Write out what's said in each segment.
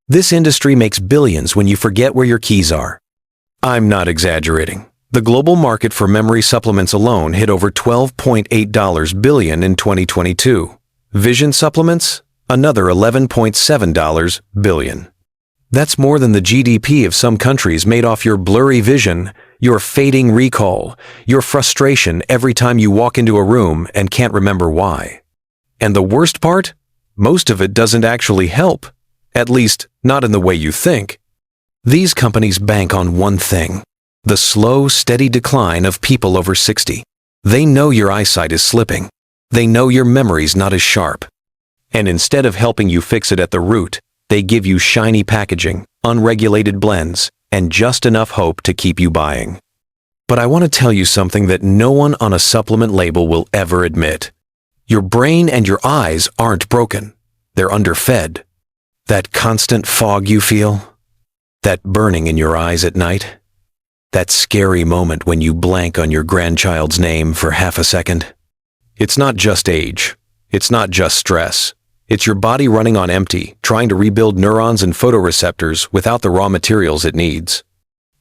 This industry makes billions when you forget where your keys are. I'm not exaggerating. The global market for memory supplements alone hit over $12.8 billion in 2022. Vision supplements? Another $11.7 billion. That's more than the GDP of some countries made off your blurry vision, your fading recall, your frustration every time you walk into a room and can't remember why. And the worst part? Most of it doesn't actually help. At least, not in the way you think. These companies bank on one thing: the slow, steady decline of people over 60. They know your eyesight is slipping. They know your memory's not as sharp. And instead of helping you fix it at the root, they give you shiny packaging, unregulated blends, and just enough hope to keep you buying. But I want to tell you something that no one on a supplement label will ever admit. Your brain and your eyes aren't broken. They're underfed. That constant fog you feel, that burning in your eyes at night, that scary moment when you blank on your grandchild's name for half a second. It's not just age. It's not just stress. It's your body running on empty, trying to rebuild neurons and photoreceptors without the raw materials it needs.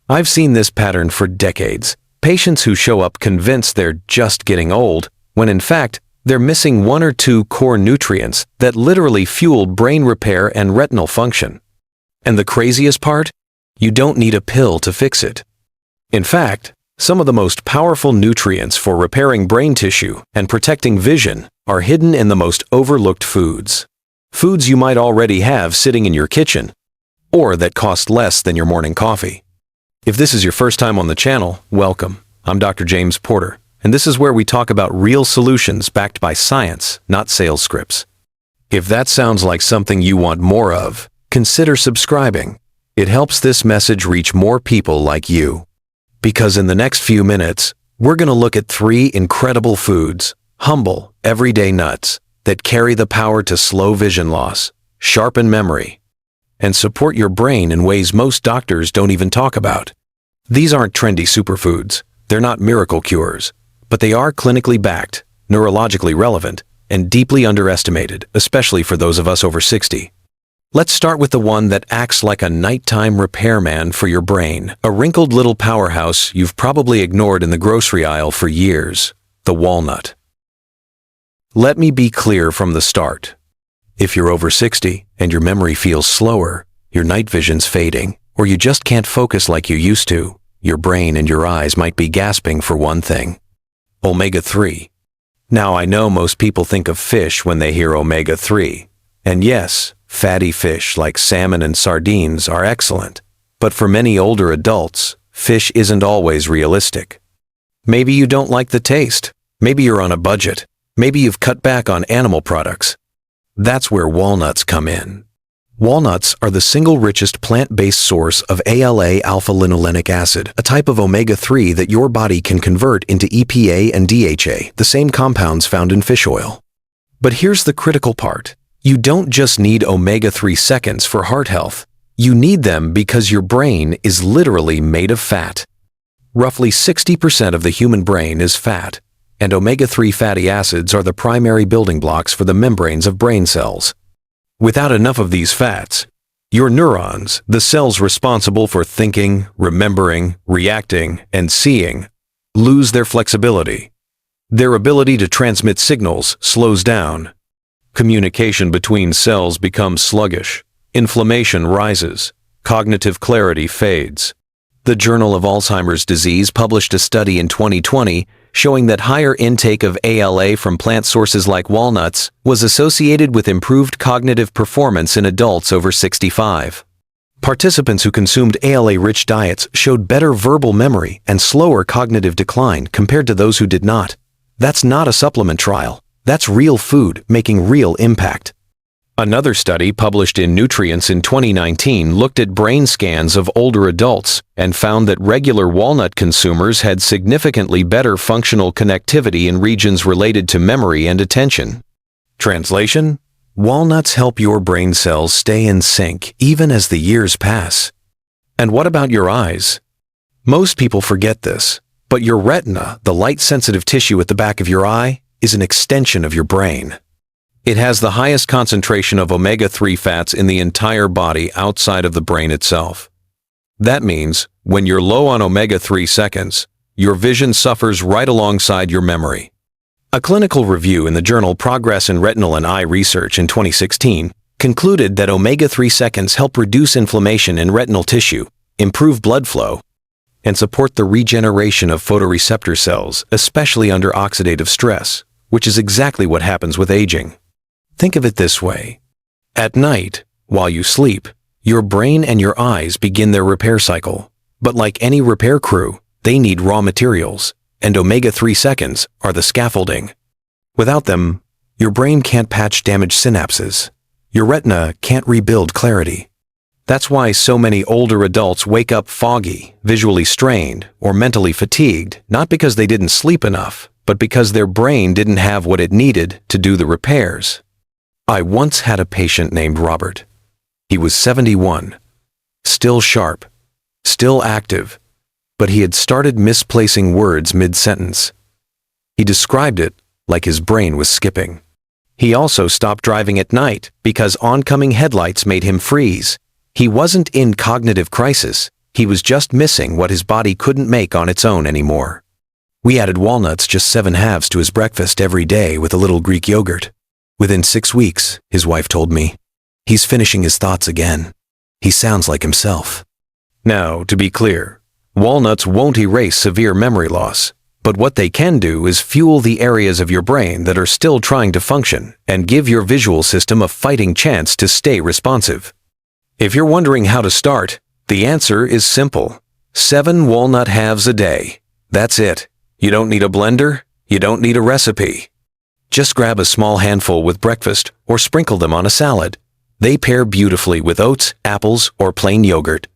I've seen this pattern for decades. Patients who show up convinced they're just getting old, when in fact, they're missing one or two core nutrients that literally fuel brain repair and retinal function. And the craziest part? You don't need a pill to fix it. In fact, some of the most powerful nutrients for repairing brain tissue and protecting vision are hidden in the most overlooked foods. Foods you might already have sitting in your kitchen, or that cost less than your morning coffee. If this is your first time on the channel, welcome. I'm Dr. James Porter, and this is where we talk about real solutions backed by science, not sales scripts. If that sounds like something you want more of, consider subscribing. It helps this message reach more people like you. Because in the next few minutes, we're going to look at 3 incredible foods, humble, everyday nuts, that carry the power to slow vision loss, sharpen memory, and support your brain in ways most doctors don't even talk about. These aren't trendy superfoods. They're not miracle cures, but they are clinically backed, neurologically relevant, and deeply underestimated, especially for those of us over 60. Let's start with the one that acts like a nighttime repairman for your brain, a wrinkled little powerhouse you've probably ignored in the grocery aisle for years: the walnut. Let me be clear from the start. If you're over 60 and your memory feels slower, your night vision's fading, or you just can't focus like you used to, your brain and your eyes might be gasping for one thing: omega-3. Now, I know most people think of fish when they hear omega-3. And yes, fatty fish like salmon and sardines are excellent. But for many older adults, fish isn't always realistic. Maybe you don't like the taste. Maybe you're on a budget. Maybe you've cut back on animal products. That's where walnuts come in. Walnuts are the single richest plant-based source of ALA alpha-linolenic acid, a type of omega-3 that your body can convert into EPA and DHA, the same compounds found in fish oil. But here's the critical part. You don't just need omega-3 seconds for heart health. You need them because your brain is literally made of fat. Roughly 60% of the human brain is fat, and omega-3 fatty acids are the primary building blocks for the membranes of brain cells. Without enough of these fats, your neurons, the cells responsible for thinking, remembering, reacting, and seeing, lose their flexibility. Their ability to transmit signals slows down. Communication between cells becomes sluggish. Inflammation rises. Cognitive clarity fades. The Journal of Alzheimer's Disease published a study in 2020 showing that higher intake of ALA from plant sources like walnuts was associated with improved cognitive performance in adults over 65. Participants who consumed ALA-rich diets showed better verbal memory and slower cognitive decline compared to those who did not. That's not a supplement trial. That's real food making real impact. Another study published in Nutrients in 2019 looked at brain scans of older adults and found that regular walnut consumers had significantly better functional connectivity in regions related to memory and attention. Translation: walnuts help your brain cells stay in sync even as the years pass. And what about your eyes? Most people forget this, but your retina, the light-sensitive tissue at the back of your eye, is an extension of your brain. It has the highest concentration of omega-3 fats in the entire body outside of the brain itself. That means, when you're low on omega-3 seconds, your vision suffers right alongside your memory. A clinical review in the journal Progress in Retinal and Eye Research in 2016 concluded that omega-3 seconds help reduce inflammation in retinal tissue, improve blood flow, and support the regeneration of photoreceptor cells, especially under oxidative stress, which is exactly what happens with aging. Think of it this way. At night, while you sleep, your brain and your eyes begin their repair cycle. But like any repair crew, they need raw materials, and omega-3 seconds are the scaffolding. Without them, your brain can't patch damaged synapses. Your retina can't rebuild clarity. That's why so many older adults wake up foggy, visually strained, or mentally fatigued, not because they didn't sleep enough, but because their brain didn't have what it needed to do the repairs. I once had a patient named Robert. He was 71, still sharp, still active, but he had started misplacing words mid-sentence. He described it like his brain was skipping. He also stopped driving at night because oncoming headlights made him freeze. He wasn't in cognitive crisis, he was just missing what his body couldn't make on its own anymore. We added walnuts just 7 halves to his breakfast every day with a little Greek yogurt. Within 6 weeks, his wife told me, he's finishing his thoughts again. He sounds like himself. Now, to be clear, walnuts won't erase severe memory loss, but what they can do is fuel the areas of your brain that are still trying to function and give your visual system a fighting chance to stay responsive. If you're wondering how to start, the answer is simple. 7 walnut halves a day. That's it. You don't need a blender. You don't need a recipe. Just grab a small handful with breakfast or sprinkle them on a salad. They pair beautifully with oats, apples, or plain yogurt.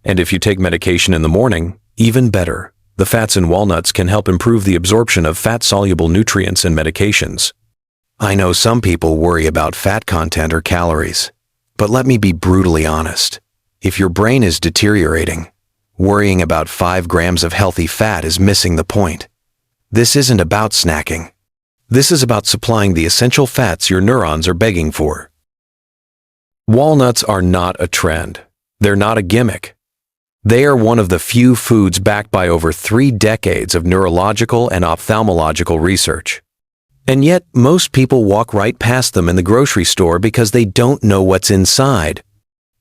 And if you take medication in the morning, even better. The fats in walnuts can help improve the absorption of fat-soluble nutrients and medications. I know some people worry about fat content or calories, but let me be brutally honest. If your brain is deteriorating, worrying about 5 grams of healthy fat is missing the point. This isn't about snacking. This is about supplying the essential fats your neurons are begging for. Walnuts are not a trend. They're not a gimmick. They are one of the few foods backed by over 3 decades of neurological and ophthalmological research. And yet, most people walk right past them in the grocery store because they don't know what's inside.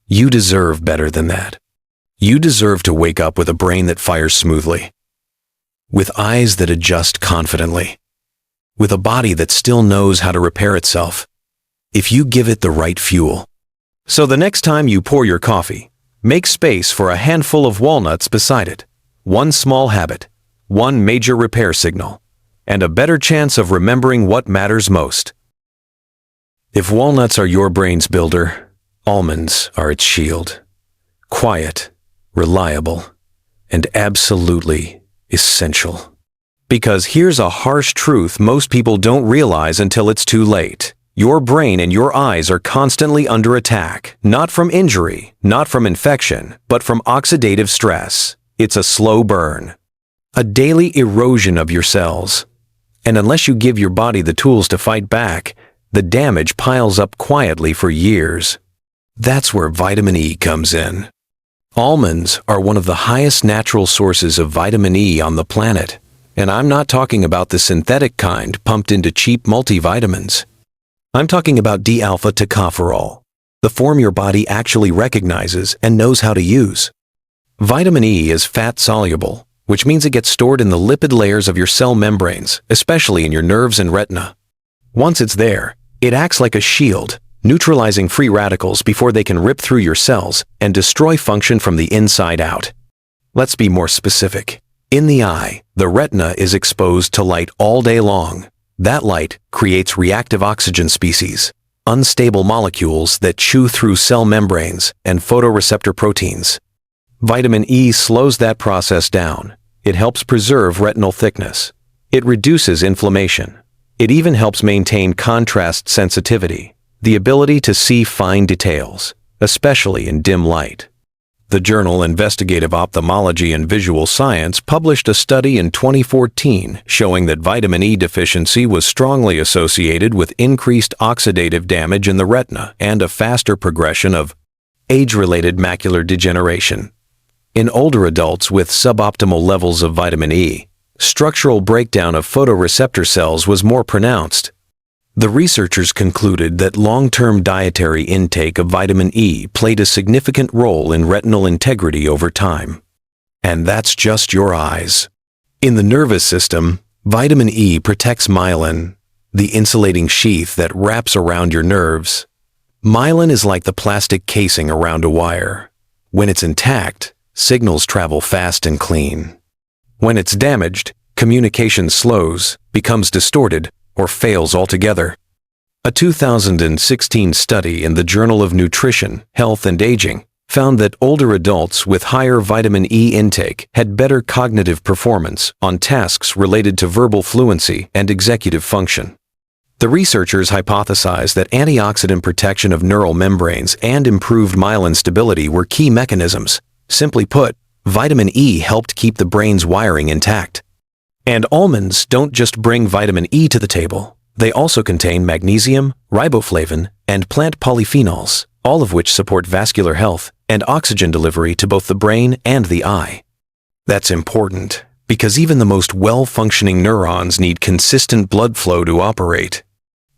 You deserve better than that. You deserve to wake up with a brain that fires smoothly, with eyes that adjust confidently, with a body that still knows how to repair itself, if you give it the right fuel. So the next time you pour your coffee, make space for a handful of walnuts beside it. 1 small habit, 1 major repair signal, and a better chance of remembering what matters most. If walnuts are your brain's builder, almonds are its shield. Quiet, reliable, and absolutely essential. Because here's a harsh truth most people don't realize until it's too late. Your brain and your eyes are constantly under attack, not from injury, not from infection, but from oxidative stress. It's a slow burn, a daily erosion of your cells. And unless you give your body the tools to fight back, the damage piles up quietly for years. That's where vitamin E comes in. Almonds are one of the highest natural sources of vitamin E on the planet. And I'm not talking about the synthetic kind pumped into cheap multivitamins. I'm talking about D-alpha tocopherol, the form your body actually recognizes and knows how to use. Vitamin E is fat-soluble, which means it gets stored in the lipid layers of your cell membranes, especially in your nerves and retina. Once it's there, it acts like a shield, neutralizing free radicals before they can rip through your cells and destroy function from the inside out. Let's be more specific. In the eye, the retina is exposed to light all day long. That light creates reactive oxygen species, unstable molecules that chew through cell membranes and photoreceptor proteins. Vitamin E slows that process down. It helps preserve retinal thickness. It reduces inflammation. It even helps maintain contrast sensitivity, the ability to see fine details, especially in dim light. The journal Investigative Ophthalmology and Visual Science published a study in 2014 showing that vitamin E deficiency was strongly associated with increased oxidative damage in the retina and a faster progression of age-related macular degeneration. In older adults with suboptimal levels of vitamin E, structural breakdown of photoreceptor cells was more pronounced. The researchers concluded that long-term dietary intake of vitamin E played a significant role in retinal integrity over time. And that's just your eyes. In the nervous system, vitamin E protects myelin, the insulating sheath that wraps around your nerves. Myelin is like the plastic casing around a wire. When it's intact, signals travel fast and clean. When it's damaged, communication slows, becomes distorted, or fails altogether. A 2016 study in the Journal of Nutrition, Health and Aging found that older adults with higher vitamin E intake had better cognitive performance on tasks related to verbal fluency and executive function. The researchers hypothesized that antioxidant protection of neural membranes and improved myelin stability were key mechanisms. Simply put, vitamin E helped keep the brain's wiring intact. And almonds don't just bring vitamin E to the table. They also contain magnesium, riboflavin, and plant polyphenols, all of which support vascular health and oxygen delivery to both the brain and the eye. That's important, because even the most well-functioning neurons need consistent blood flow to operate.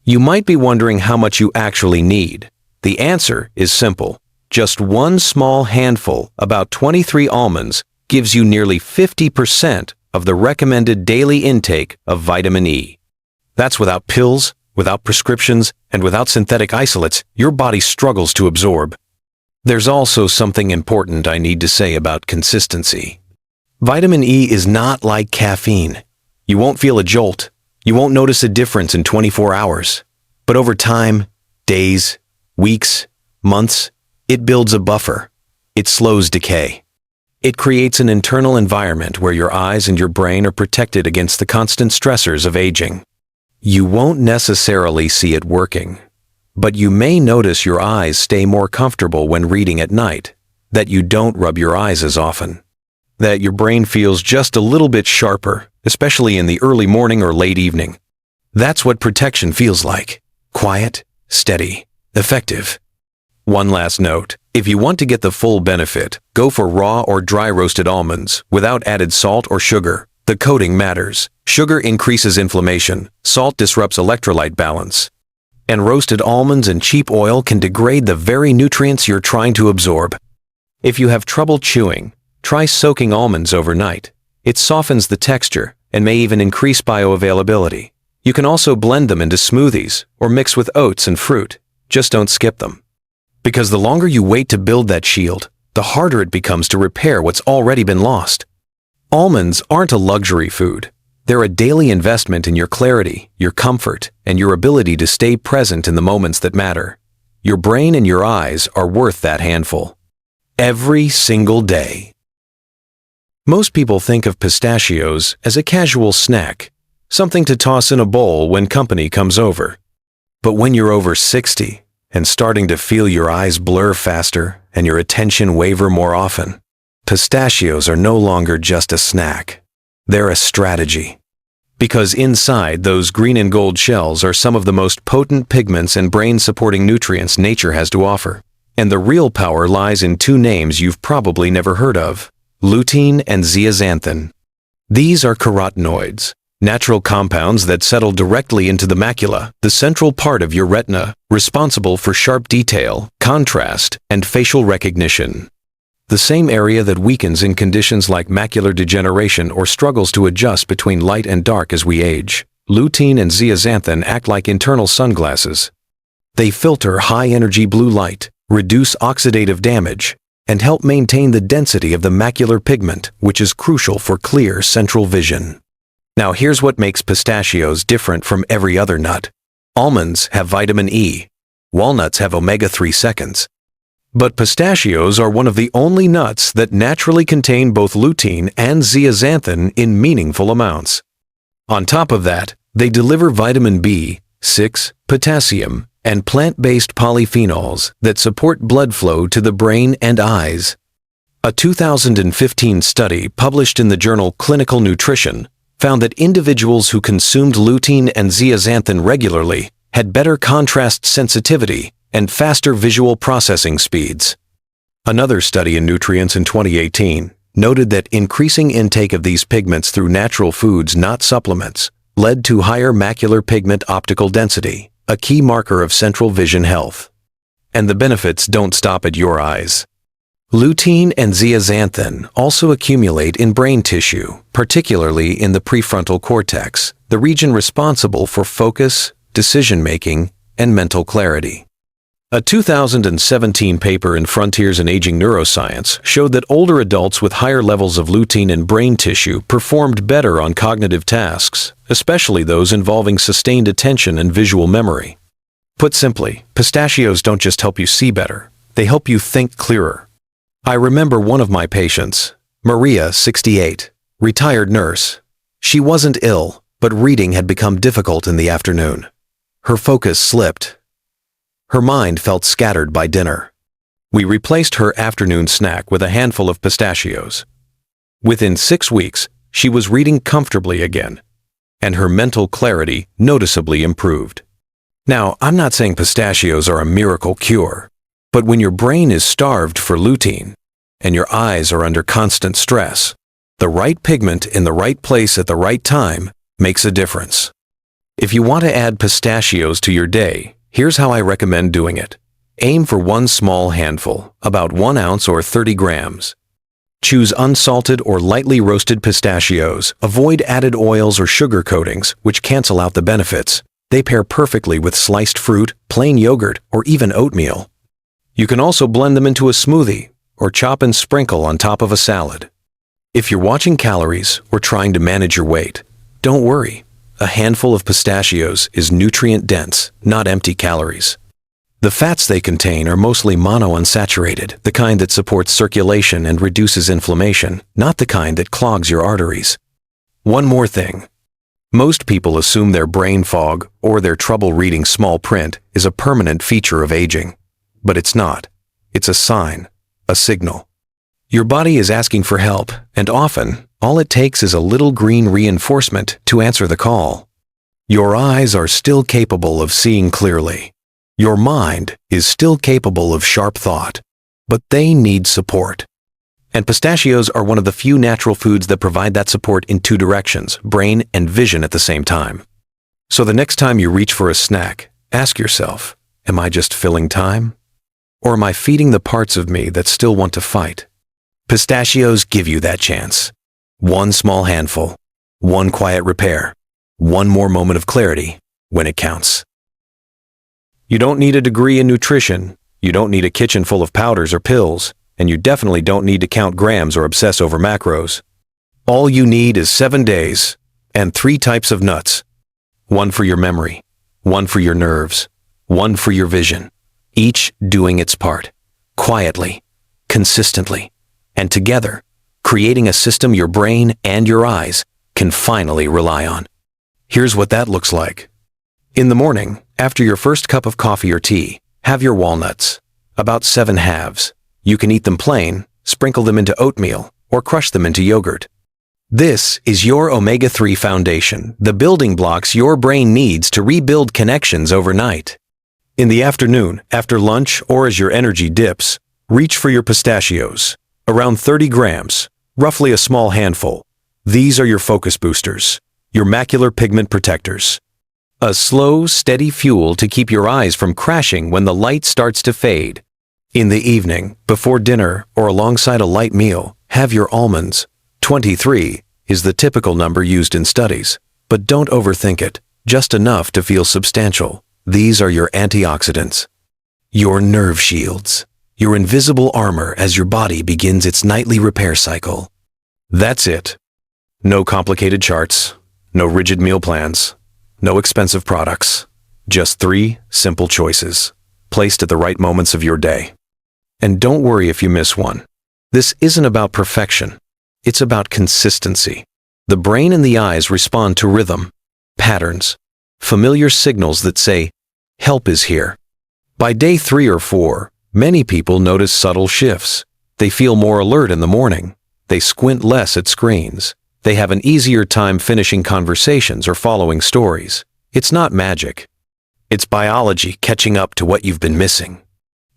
You might be wondering how much you actually need. The answer is simple. Just one small handful, about 23 almonds, gives you nearly 50% of the recommended daily intake of vitamin E. That's without pills, without prescriptions, and without synthetic isolates your body struggles to absorb. There's also something important I need to say about consistency. Vitamin E is not like caffeine. You won't feel a jolt. You won't notice a difference in 24 hours. But over time, days, weeks, months, it builds a buffer. It slows decay. It creates an internal environment where your eyes and your brain are protected against the constant stressors of aging. You won't necessarily see it working, but you may notice your eyes stay more comfortable when reading at night, that you don't rub your eyes as often, that your brain feels just a little bit sharper, especially in the early morning or late evening. That's what protection feels like. Quiet, steady, effective. One last note, if you want to get the full benefit, go for raw or dry roasted almonds without added salt or sugar. The coating matters. Sugar increases inflammation, salt disrupts electrolyte balance. And roasted almonds and cheap oil can degrade the very nutrients you're trying to absorb. If you have trouble chewing, try soaking almonds overnight. It softens the texture and may even increase bioavailability. You can also blend them into smoothies or mix with oats and fruit. Just don't skip them. Because the longer you wait to build that shield, the harder it becomes to repair what's already been lost. Almonds aren't a luxury food. They're a daily investment in your clarity, your comfort, and your ability to stay present in the moments that matter. Your brain and your eyes are worth that handful. Every single day. Most people think of pistachios as a casual snack, something to toss in a bowl when company comes over. But when you're over 60 and starting to feel your eyes blur faster and your attention waver more often, pistachios are no longer just a snack. They're a strategy. Because inside those green and gold shells are some of the most potent pigments and brain-supporting nutrients nature has to offer. And the real power lies in two names you've probably never heard of: lutein and zeaxanthin. These are carotenoids, natural compounds that settle directly into the macula, the central part of your retina, responsible for sharp detail, contrast, and facial recognition. The same area that weakens in conditions like macular degeneration or struggles to adjust between light and dark as we age. Lutein and zeaxanthin act like internal sunglasses. They filter high-energy blue light, reduce oxidative damage, and help maintain the density of the macular pigment, which is crucial for clear central vision. Now here's what makes pistachios different from every other nut. Almonds have vitamin E. Walnuts have omega-3 seconds. But pistachios are one of the only nuts that naturally contain both lutein and zeaxanthin in meaningful amounts. On top of that, they deliver vitamin B6, potassium, and plant-based polyphenols that support blood flow to the brain and eyes. A 2015 study published in the journal Clinical Nutrition found that individuals who consumed lutein and zeaxanthin regularly had better contrast sensitivity and faster visual processing speeds. Another study in Nutrients in 2018 noted that increasing intake of these pigments through natural foods, not supplements, led to higher macular pigment optical density, a key marker of central vision health. And the benefits don't stop at your eyes. Lutein and zeaxanthin also accumulate in brain tissue, particularly in the prefrontal cortex, the region responsible for focus, decision-making, and mental clarity. A 2017 paper in Frontiers in Aging Neuroscience showed that older adults with higher levels of lutein in brain tissue performed better on cognitive tasks, especially those involving sustained attention and visual memory. Put simply, pistachios don't just help you see better, they help you think clearer. I remember one of my patients, Maria, 68, retired nurse. She wasn't ill, but reading had become difficult in the afternoon. Her focus slipped. Her mind felt scattered by dinner. We replaced her afternoon snack with a handful of pistachios. Within 6 weeks, she was reading comfortably again, and her mental clarity noticeably improved. Now, I'm not saying pistachios are a miracle cure, but when your brain is starved for lutein and your eyes are under constant stress, the right pigment in the right place at the right time makes a difference. If you want to add pistachios to your day, here's how I recommend doing it. Aim for one small handful, about 1 ounce or 30 grams. Choose unsalted or lightly roasted pistachios. Avoid added oils or sugar coatings, which cancel out the benefits. They pair perfectly with sliced fruit, plain yogurt, or even oatmeal. You can also blend them into a smoothie or chop and sprinkle on top of a salad. If you're watching calories or trying to manage your weight, don't worry. A handful of pistachios is nutrient-dense, not empty calories. The fats they contain are mostly monounsaturated, the kind that supports circulation and reduces inflammation, not the kind that clogs your arteries. One more thing. Most people assume their brain fog or their trouble reading small print is a permanent feature of aging. But it's not. It's a sign, a signal. Your body is asking for help, and often, all it takes is a little green reinforcement to answer the call. Your eyes are still capable of seeing clearly. Your mind is still capable of sharp thought, but they need support. And pistachios are one of the few natural foods that provide that support in 2 directions, brain and vision at the same time. So the next time you reach for a snack, ask yourself, am I just filling time? Or am I feeding the parts of me that still want to fight? Pistachios give you that chance. 1 small handful, 1 quiet repair, 1 more moment of clarity when it counts. You don't need a degree in nutrition, you don't need a kitchen full of powders or pills, and you definitely don't need to count grams or obsess over macros. All you need is 7 days and 3 types of nuts. 1 for your memory, 1 for your nerves, 1 for your vision, each doing its part, quietly, consistently, and together, creating a system your brain and your eyes can finally rely on. Here's what that looks like. In the morning, after your first cup of coffee or tea, have your walnuts, about 7 halves. You can eat them plain, sprinkle them into oatmeal, or crush them into yogurt. This is your omega-3 foundation, the building blocks your brain needs to rebuild connections overnight. In the afternoon, after lunch, or as your energy dips, reach for your pistachios, around 30 grams, roughly a small handful. These are your focus boosters, your macular pigment protectors. A slow, steady fuel to keep your eyes from crashing when the light starts to fade. In the evening, before dinner, or alongside a light meal, have your almonds. 23 is the typical number used in studies, but don't overthink it, just enough to feel substantial. These are your antioxidants, your nerve shields, your invisible armor as your body begins its nightly repair cycle. That's it. No complicated charts, no rigid meal plans, no expensive products, just 3 simple choices, placed at the right moments of your day. And don't worry if you miss one. This isn't about perfection. It's about consistency. The brain and the eyes respond to rhythm, patterns, familiar signals that say, help is here. By day 3 or 4, many people notice subtle shifts. They feel more alert in the morning. They squint less at screens. They have an easier time finishing conversations or following stories. It's not magic. It's biology catching up to what you've been missing.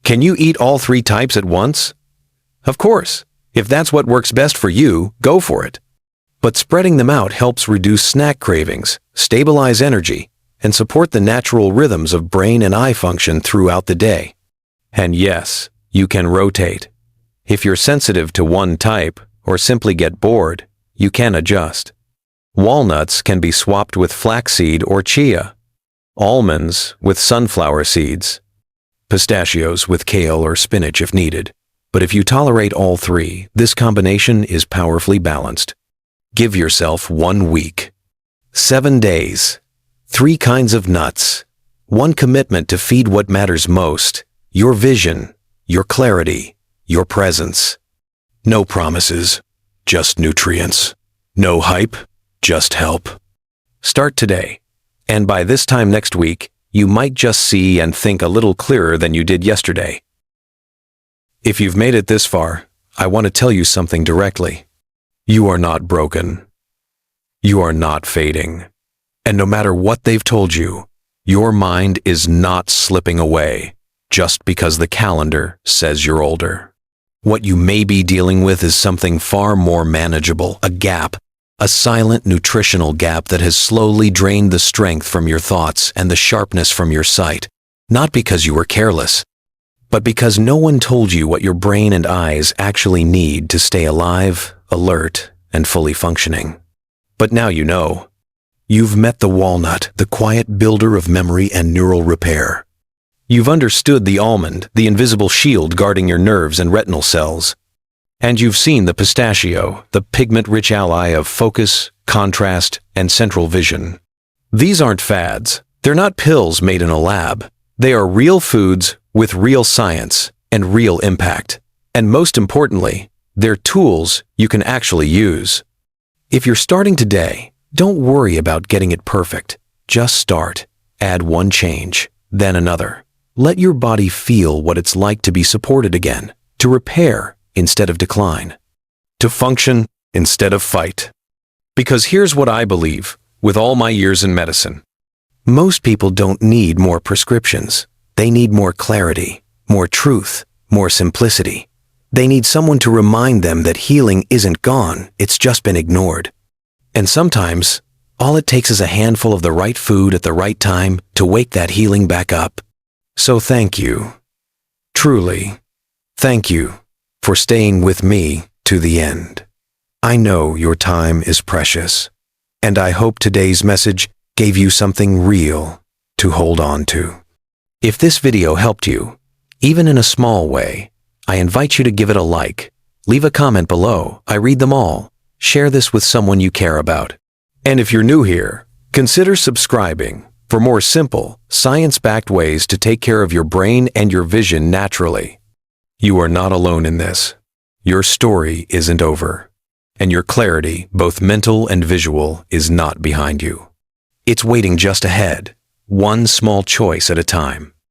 Can you eat all 3 types at once? Of course. If that's what works best for you, go for it. But spreading them out helps reduce snack cravings, stabilize energy, and support the natural rhythms of brain and eye function throughout the day. And yes, you can rotate. If you're sensitive to one type or simply get bored, you can adjust. Walnuts can be swapped with flaxseed or chia, almonds with sunflower seeds, pistachios with kale or spinach if needed. But if you tolerate all 3, this combination is powerfully balanced. Give yourself 1 week, 7 days, 3 kinds of nuts, 1 commitment to feed what matters most, your vision, your clarity, your presence. No promises, just nutrients. No hype, just help. Start today, and by this time next week, you might just see and think a little clearer than you did yesterday. If you've made it this far, I want to tell you something directly. You are not broken. You are not fading. And no matter what they've told you, your mind is not slipping away just because the calendar says you're older. What you may be dealing with is something far more manageable, a gap, a silent nutritional gap that has slowly drained the strength from your thoughts and the sharpness from your sight, not because you were careless, but because no one told you what your brain and eyes actually need to stay alive, alert, and fully functioning. But now you know. You've met the walnut, the quiet builder of memory and neural repair. You've understood the almond, the invisible shield guarding your nerves and retinal cells. And you've seen the pistachio, the pigment-rich ally of focus, contrast, and central vision. These aren't fads. They're not pills made in a lab. They are real foods with real science and real impact. And most importantly, they're tools you can actually use. If you're starting today, don't worry about getting it perfect. Just start. Add 1 change, then another. Let your body feel what it's like to be supported again, to repair instead of decline, to function instead of fight. Because here's what I believe, with all my years in medicine. Most people don't need more prescriptions. They need more clarity, more truth, more simplicity. They need someone to remind them that healing isn't gone, it's just been ignored. And sometimes, all it takes is a handful of the right food at the right time to wake that healing back up. So thank you. Truly, thank you for staying with me to the end. I know your time is precious, and I hope today's message gave you something real to hold on to. If this video helped you, even in a small way, I invite you to give it a like, leave a comment below, I read them all, share this with someone you care about. And if you're new here, consider subscribing for more simple, science-backed ways to take care of your brain and your vision naturally. You are not alone in this. Your story isn't over, and your clarity, both mental and visual, is not behind you. It's waiting just ahead, 1 small choice at a time.